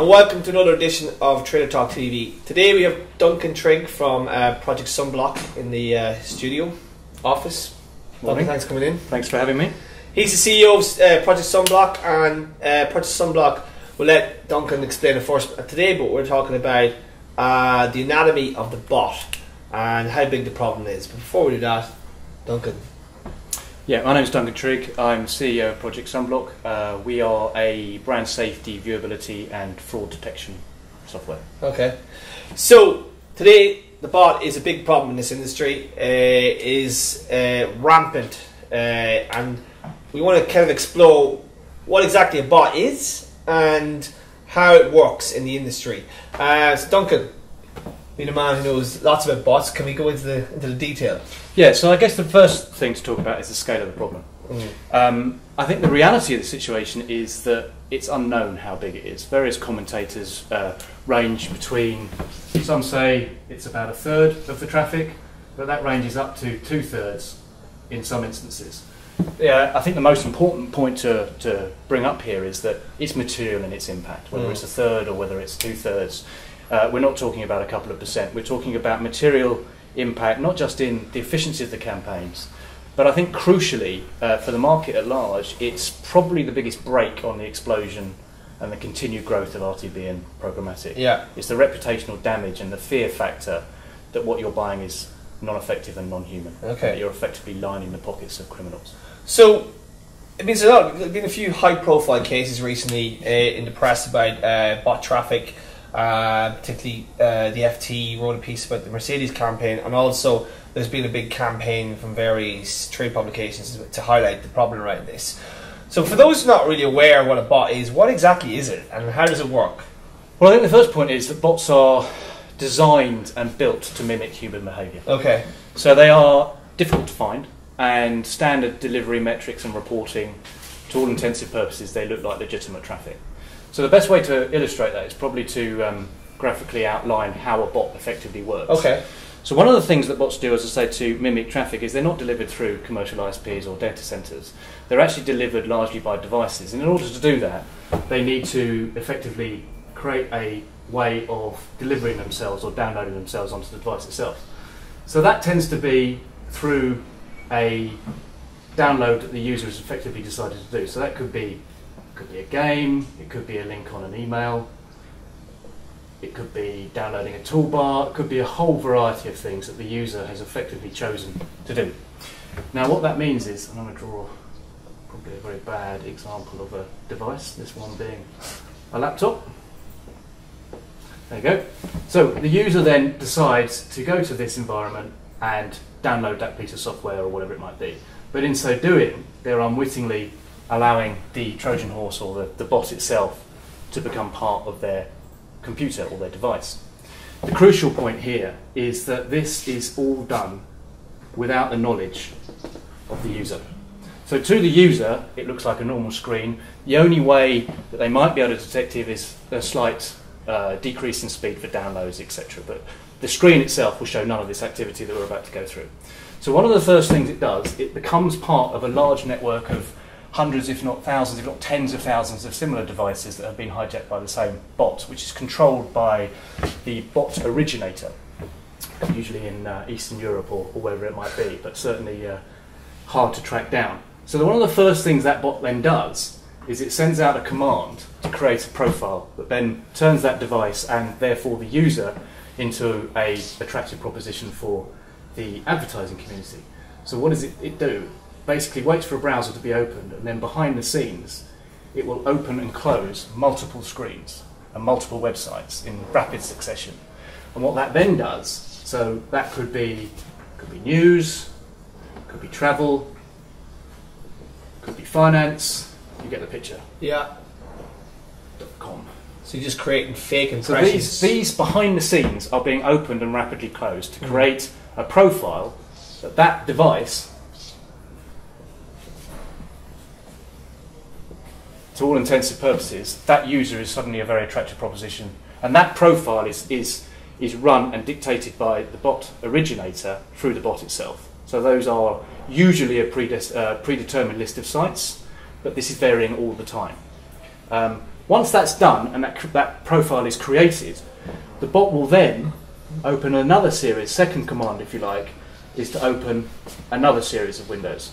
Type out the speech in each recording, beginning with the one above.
and welcome to another edition of Trader Talk TV. Today we have Duncan Trigg from Project Sunblock in the studio office. Duncan, thanks for coming in. Thanks for having me. He's the CEO of Project Sunblock, and Project Sunblock will let Duncan explain it first today, but we're talking about the anatomy of the bot and how big the problem is. But before we do that, Duncan. Yeah, my name's Duncan Trigg. I'm CEO of Project Sunblock. We are a brand safety, viewability and fraud detection software. Okay. So today the bot is a big problem in this industry, is rampant, and we want to kind of explore what exactly a bot is and how it works in the industry. So Duncan, being a man who knows lots about bots, can we go into the detail? Yeah, so I guess the first thing to talk about is the scale of the problem. I think the reality of the situation is that it's unknown how big it is. Various commentators range between, some say it's about a third of the traffic, but that ranges up to 2/3 in some instances. Yeah, I think the most important point to bring up here is that it's material in its impact, whether it's a third or whether it's 2/3. We're not talking about a couple of percent, we're talking about material impact, not just in the efficiency of the campaigns, but I think crucially for the market at large, it's probably the biggest brake on the explosion and the continued growth of RTB and programmatic. Yeah. It's the reputational damage and the fear factor that what you're buying is non-effective and non-human. Okay. That you're effectively lining the pockets of criminals. So, I mean, there's been a few high-profile cases recently in the press about bot traffic. Particularly the FT wrote a piece about the Mercedes campaign, and also there's been a big campaign from various trade publications to highlight the problem around this. So for those not really aware what a bot is, what exactly is it and how does it work? Well, I think the first point is that bots are designed and built to mimic human behaviour. Okay. So they are difficult to find, and standard delivery metrics and reporting, to all intensive purposes, they look like legitimate traffic. So the best way to illustrate that is probably to graphically outline how a bot effectively works. Okay. So one of the things that bots do, as I say, to mimic traffic is they're not delivered through commercial ISPs or data centres. They're actually delivered largely by devices. And in order to do that, they need to effectively create a way of delivering themselves or downloading themselves onto the device itself. So that tends to be through a download that the user has effectively decided to do. So that could be a game, it could be a link on an email, it could be downloading a toolbar, it could be a whole variety of things that the user has effectively chosen to do. Now what that means is, and I'm going to draw probably a very bad example of a device, this one being a laptop. There you go. So the user then decides to go to this environment and download that piece of software or whatever it might be. But in so doing, they're unwittingly allowing the Trojan horse or the bot itself to become part of their computer or their device. The crucial point here is that this is all done without the knowledge of the user. So to the user, it looks like a normal screen. The only way that they might be able to detect it is a slight decrease in speed for downloads, etc. But the screen itself will show none of this activity that we're about to go through. So one of the first things it does, it becomes part of a large network of hundreds, if not thousands, if not tens of thousands of similar devices that have been hijacked by the same bot, which is controlled by the bot originator, usually in Eastern Europe or wherever it might be, but certainly hard to track down. So one of the first things that bot then does is it sends out a command to create a profile that then turns that device and therefore the user into an attractive proposition for the advertising community. So what does it do? Basically waits for a browser to be opened, and then behind the scenes it will open and close multiple screens and multiple websites in rapid succession. And what that then does, so that could be news, could be travel, could be finance, you get the picture. Yeah. .com. So you're just creating fake impressions. So these behind the scenes are being opened and rapidly closed to create a profile that device, to all intensive purposes, that user is suddenly a very attractive proposition, and that profile is run and dictated by the bot originator through the bot itself. So those are usually a predetermined list of sites, but this is varying all the time. Once that's done and that profile is created, the bot will then open another series. Second command, if you like, is to open another series of windows.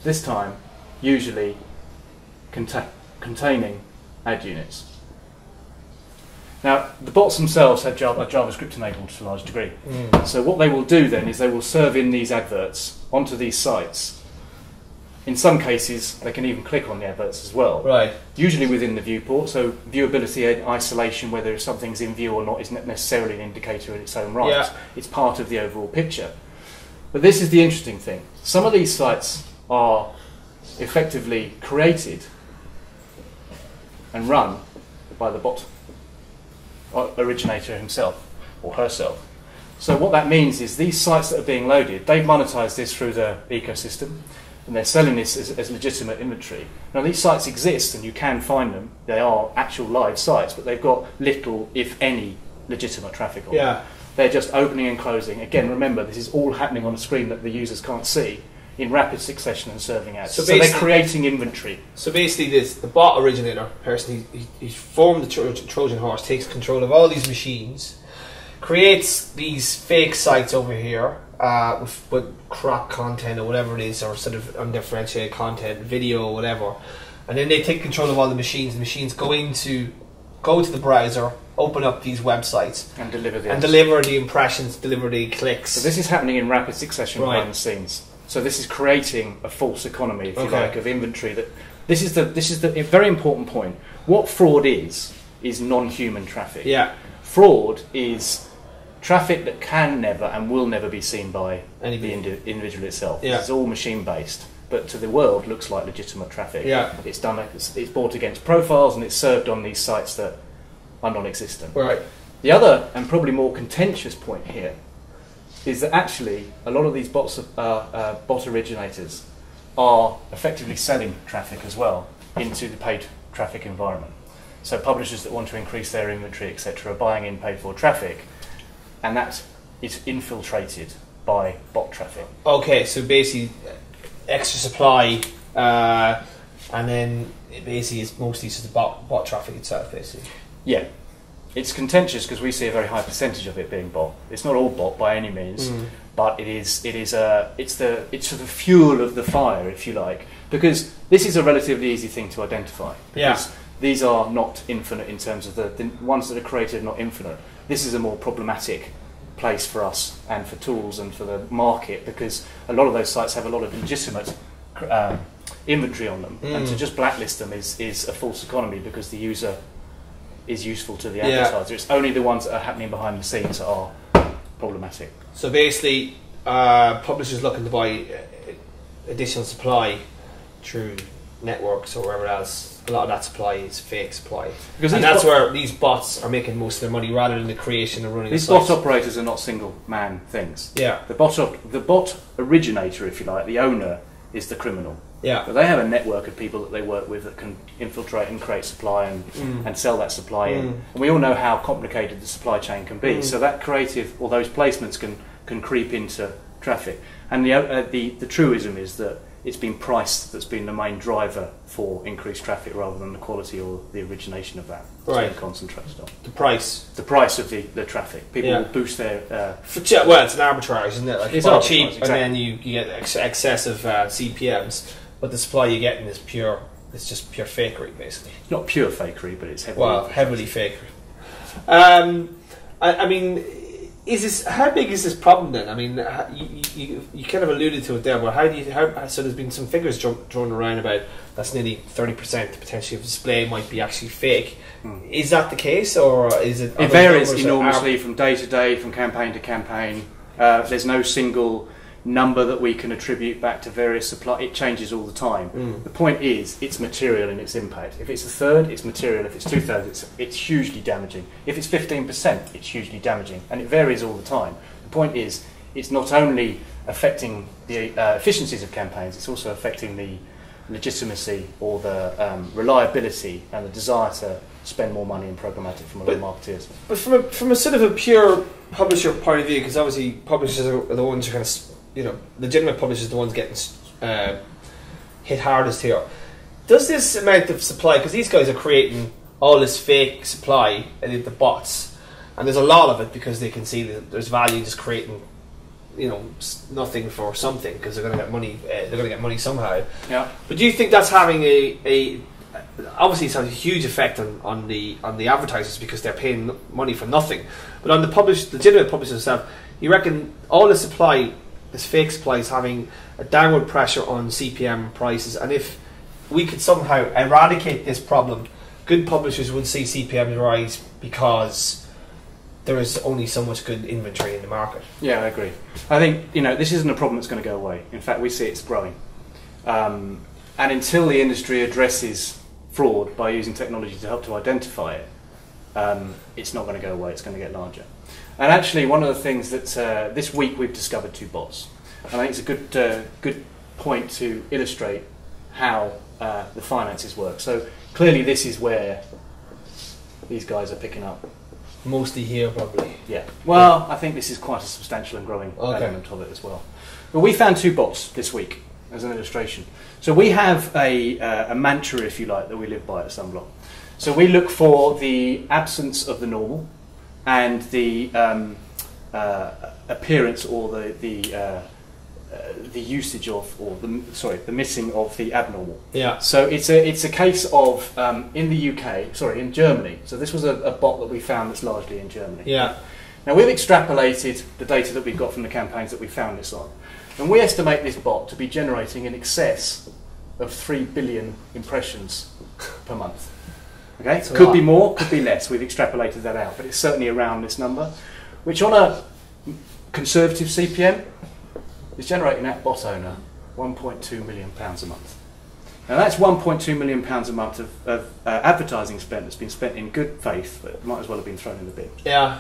This time, usually containing ad units. Now, the bots themselves are JavaScript enabled to a large degree. So what they will do then is they will serve in these adverts onto these sites. In some cases, they can even click on the adverts as well. Right. Usually within the viewport, so viewability and isolation, whether something's in view or not, isn't necessarily an indicator in its own right. Yeah. It's part of the overall picture. But this is the interesting thing. Some of these sites are effectively created and run by the bot originator himself or herself. So what that means is these sites that are being loaded, they've monetized this through the ecosystem, and they're selling this as legitimate inventory. Now these sites exist and you can find them. They are actual live sites, but they've got little, if any, legitimate traffic on them. They're just opening and closing. Again, remember, this is all happening on a screen that the users can't see in rapid succession and serving ads. So they're creating inventory. So basically the bot originator person, he's formed the Trojan horse, takes control of all these machines, creates these fake sites over here with crap content or whatever it is, or sort of undifferentiated content, video or whatever, and then they take control of all the machines. The machines go to the browser, open up these websites and deliver the impressions, deliver the clicks. So this is happening in rapid succession behind the scenes. So this is creating a false economy, if you like, of inventory. This is the very important point. What fraud is non-human traffic. Yeah. Fraud is traffic that can never and will never be seen by the individual itself. Yeah. It's all machine-based, but to the world looks like legitimate traffic. Yeah. It's bought against profiles and it's served on these sites that are non-existent. Right. The other and probably more contentious point here is that actually a lot of these bot originators are effectively selling traffic as well into the paid traffic environment. So publishers that want to increase their inventory, etc., are buying in paid-for traffic, and that is infiltrated by bot traffic. Okay, so basically extra supply, and then it basically it's mostly just the bot traffic itself, basically. Yeah. It's contentious because we see a very high percentage of it being bot. It's not all bot by any means, but it's the fuel of the fire, if you like, because this is a relatively easy thing to identify. Because these are not infinite in terms of the ones that are created, not infinite. This is a more problematic place for us and for tools and for the market, because a lot of those sites have a lot of legitimate inventory on them, and to just blacklist them is a false economy because the user is useful to the advertiser. It's only the ones that are happening behind the scenes that are problematic. So basically, publishers looking to buy additional supply through networks or wherever else, a lot of that supply is fake supply. And that's where these bots are making most of their money, rather than the creation and running. These bot operators are not single-man things. Yeah. The bot originator, if you like, the owner, is the criminal. Yeah. But they have a network of people that they work with that can infiltrate and create supply and sell that supply in. And we all know how complicated the supply chain can be. So that creative, or those placements can creep into traffic. And the truism is that it's been price that's been the main driver for increased traffic rather than the quality or the origination of that. Right. Concentrated on the price. The price of the traffic. People will boost their. Well, it's an arbitrage, isn't it? Like, it's cheap, exactly. And then you get excessive CPMs. But the supply you're getting is pure. It's just pure fakery, basically. It's not pure fakery, but it's heavily fakery. I mean, how big is this problem then? I mean, you kind of alluded to it there, but so there's been some figures thrown around about that's nearly 30% potentially of display might be actually fake. Is that the case, or is it? It varies enormously from day to day, from campaign to campaign. There's no single number that we can attribute back to various supply. It changes all the time. The point is, it's material in its impact. If it's a third, it's material. If it's 2/3, it's hugely damaging. If it's 15%, it's hugely damaging, and it varies all the time. The point is, it's not only affecting the efficiencies of campaigns, it's also affecting the legitimacy or the reliability and the desire to spend more money in programmatic from a lot of marketeers. But from a sort of a pure publisher point of view, because obviously publishers are the ones who kind of, legitimate publishers are the ones getting hit hardest here. Does this amount of supply, because these guys are creating all this fake supply in the bots, and there's a lot of it because they can see that there's value just creating, nothing for something, because they're going to get money. They're going to get money somehow. Yeah. But do you think that's having obviously it's had a huge effect on the advertisers because they're paying money for nothing, but on the legitimate publishers themselves, you reckon all the supply, this fake supply, is having a downward pressure on CPM prices, and if we could somehow eradicate this problem, good publishers would see CPMs rise because there is only so much good inventory in the market? Yeah, I agree. I think this isn't a problem that's going to go away. In fact, we see it's growing, and until the industry addresses fraud by using technology to help to identify it, it's not going to go away. It's going to get larger. And actually, one of the things that this week we've discovered 2 bots. And I think it's a good point to illustrate how the finances work. So clearly, this is where these guys are picking up. Mostly here, probably. Yeah. Well, I think this is quite a substantial and growing element of it as well. But we found 2 bots this week as an illustration. So we have a mantra, if you like, that we live by at Sunblock. So we look for the absence of the normal and the appearance or the usage of, or the missing of the abnormal. Yeah. So it's a case of in the UK, in Germany. So this was a bot that we found that's largely in Germany. Yeah. Now we've extrapolated the data that we've got from the campaigns that we found this on, and we estimate this bot to be generating in excess of 3 billion impressions per month. Okay, could be more, could be less. We've extrapolated that out, but it's certainly around this number, which on a conservative CPM is generating that bot owner £1.2 million a month. Now that's £1.2 million a month of advertising spent that's been spent in good faith, but might as well have been thrown in the bin. Yeah.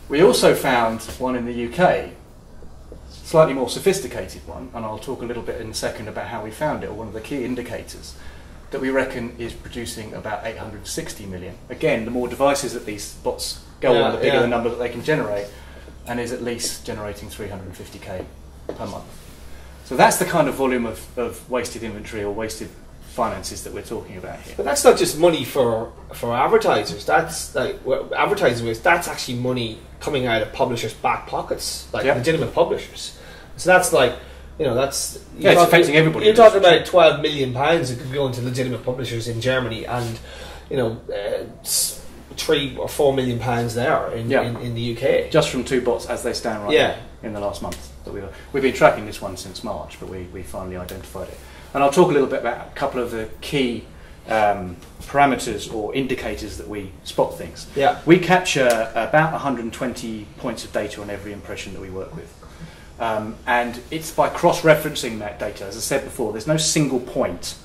We also found one in the UK, slightly more sophisticated one, and I'll talk a little bit in a second about how we found it, or one of the key indicators, that we reckon is producing about 860 million. Again, the more devices that these bots go on, the bigger the number that they can generate, and is at least generating 350k per month. So that's the kind of volume of wasted inventory or wasted finances that we're talking about here. But that's not just money for advertisers. That's like advertising is. That's actually money coming out of publishers' back pockets, like legitimate publishers. So that's like, that's it's affecting everybody. You're talking about £12 million that could go into legitimate publishers in Germany, and 3 or 4 million pounds there in the UK, just from 2 bots as they stand right now in the last month. That we've been tracking this one since March, but we finally identified it. And I'll talk a little bit about a couple of the key parameters or indicators that we spot things. Yeah. We capture about 120 points of data on every impression that we work with. And it's by cross-referencing that data. As I said before, there's no single point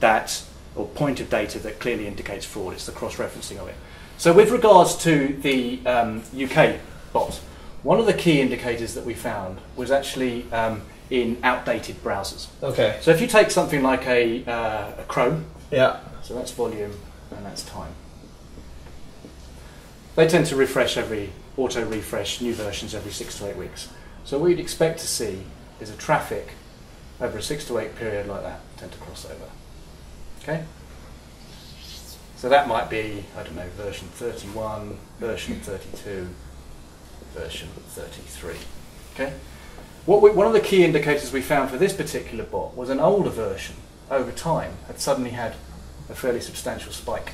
or point of data that clearly indicates fraud. It's the cross-referencing of it. So with regards to the UK bot, one of the key indicators that we found was actually in outdated browsers. Okay. So if you take something like a Chrome, so that's volume and that's time. They tend to auto-refresh new versions every 6 to 8 weeks. So what we'd expect to see is a traffic over a 6 to 8 period like that tend to cross over. Okay? So that might be, I don't know, version 31, version 32, version 33. Okay? One of the key indicators we found for this particular bot was an older version over time had suddenly had a fairly substantial spike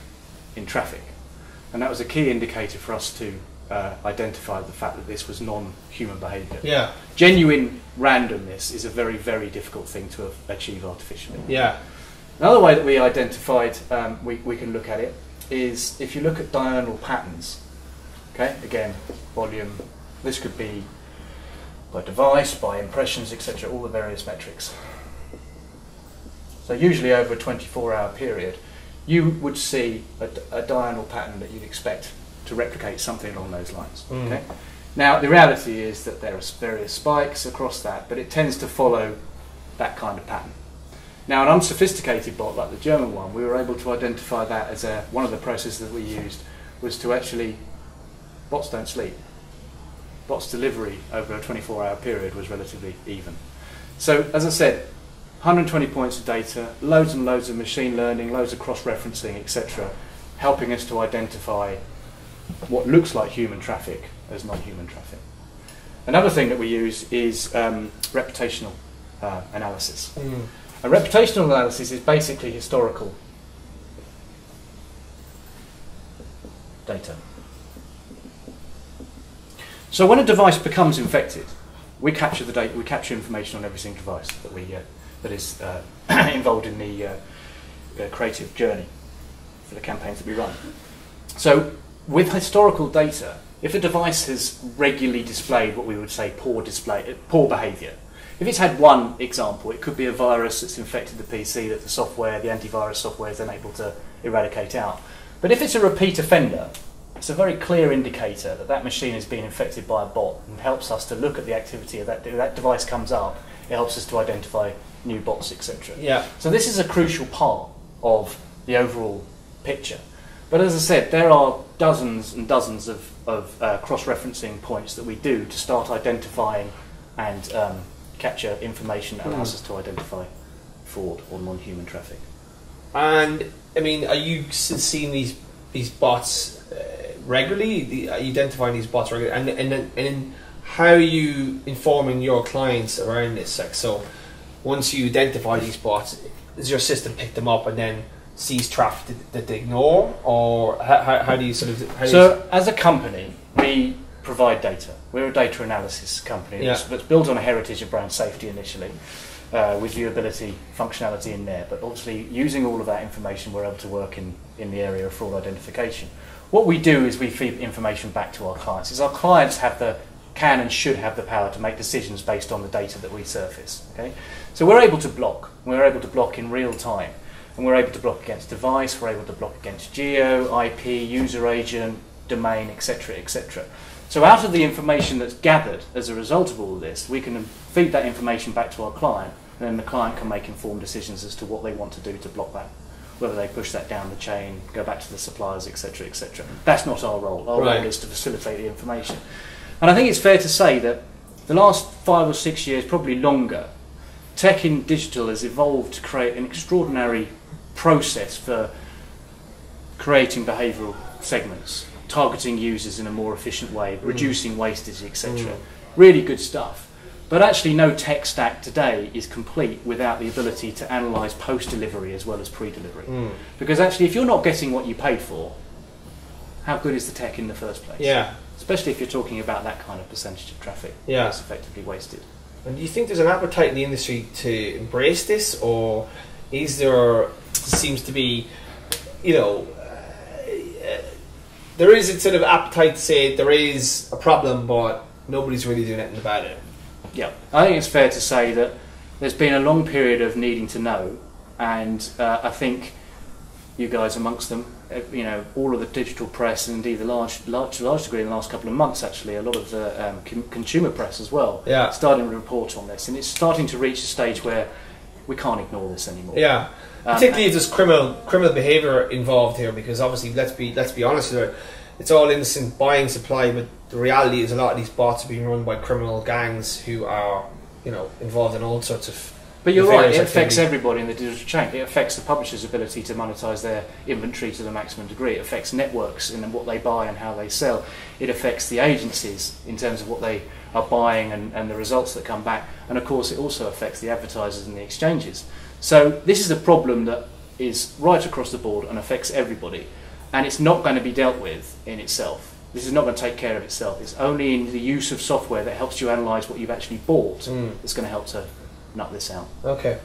in traffic. And that was a key indicator for us to identify the fact that this was non-human behaviour. Yeah. Genuine randomness is a very, very difficult thing to achieve artificially. Yeah. Another way that we identified, we can look at it, is if you look at diurnal patterns. Okay, again, volume. This could be by device, by impressions, etc., all the various metrics. So usually over a 24-hour period, you would see a diurnal pattern that you'd expect to replicate something along those lines. Okay? Now, the reality is that there are various spikes across that, but it tends to follow that kind of pattern. Now, an unsophisticated bot like the German one, we were able to identify that as one of the processes that we used was to actually, bots don't sleep. Bots delivery over a 24-hour period was relatively even. So, as I said, 120 points of data, loads and loads of machine learning, loads of cross-referencing, etc., helping us to identify what looks like human traffic as non-human traffic. Another thing that we use is reputational analysis. A reputational analysis is basically historical data. So when a device becomes infected, we capture the data, we capture information on every single device that is involved in the creative journey for the campaigns that we run. So with historical data, if a device has regularly displayed what we would say poor behaviour, if it's had one example, it could be a virus that's infected the PC that the software, the antivirus software, is then able to eradicate out. But if it's a repeat offender, it's a very clear indicator that that machine has been infected by a bot, and helps us to look at the activity of that. If that device comes up, it helps us to identify new bots, etc. Yeah. So this is a crucial part of the overall picture. But as I said, there are dozens and dozens of cross-referencing points that we do to start identifying and capture information that allows us to identify fraud or non-human traffic. And I mean, are you seeing these bots regularly? Are you identifying these bots regularly? And then how are you informing your clients around this? Like, so once you identify these bots, does your system pick them up and then sees traffic that they ignore, or how do you sort of? As a company, we provide data. We're a data analysis company that's built on a heritage of brand safety initially, with viewability functionality in there. But obviously, using all of that information, we're able to work in the area of fraud identification. What we do is we feed information back to our clients. Is our clients can and should have the power to make decisions based on the data that we surface. Okay, so we're able to block. We're able to block in real time. And we're able to block against device, we're able to block against geo, IP, user agent, domain, etc., etc. So out of the information that's gathered as a result of all of this, we can feed that information back to our client, and then the client can make informed decisions as to what they want to do to block that. Whether they push that down the chain, go back to the suppliers, etc., etc. That's not our role. Our role is to facilitate the information. And I think it's fair to say that the last 5 or 6 years, probably longer, tech in digital has evolved to create an extraordinary process for creating behavioural segments, targeting users in a more efficient way, reducing wastage, etc. Really good stuff. But actually no tech stack today is complete without the ability to analyse post-delivery as well as pre-delivery. Because actually if you're not getting what you paid for, how good is the tech in the first place? Yeah. Especially if you're talking about that kind of percentage of traffic that's effectively wasted. And do you think there's an appetite in the industry to embrace this, or is there seems to be, there is a sort of appetite to say there is a problem, but nobody's really doing anything about it? Yeah, I think it's fair to say that there's been a long period of needing to know, and I think you guys amongst them, all of the digital press, and indeed the large degree in the last couple of months, actually, a lot of the consumer press as well, starting to report on this, and it's starting to reach a stage where we can't ignore this anymore. Yeah, particularly if there's criminal behaviour involved here, because obviously, let's be honest here, it's all innocent buying supply, but the reality is a lot of these bots are being run by criminal gangs who are, involved in all sorts of. But you're right, it affects everybody in the digital chain. It affects the publisher's ability to monetize their inventory to the maximum degree. It affects networks in what they buy and how they sell. It affects the agencies in terms of what they are buying and the results that come back. And of course, it also affects the advertisers and the exchanges. So this is a problem that is right across the board and affects everybody. And it's not going to be dealt with in itself. This is not going to take care of itself. It's only in the use of software that helps you analyse what you've actually bought that's going to help to nut this out. Okay.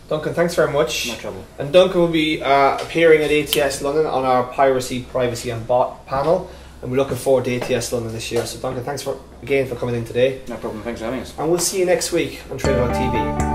Duncan, thanks very much. No trouble. And Duncan will be appearing at ATS London on our Piracy, Privacy and Bot panel. And we're looking forward to ATS London this year. So Duncan, thanks again for coming in today. No problem. Thanks for having us. And we'll see you next week on Trigg on TV.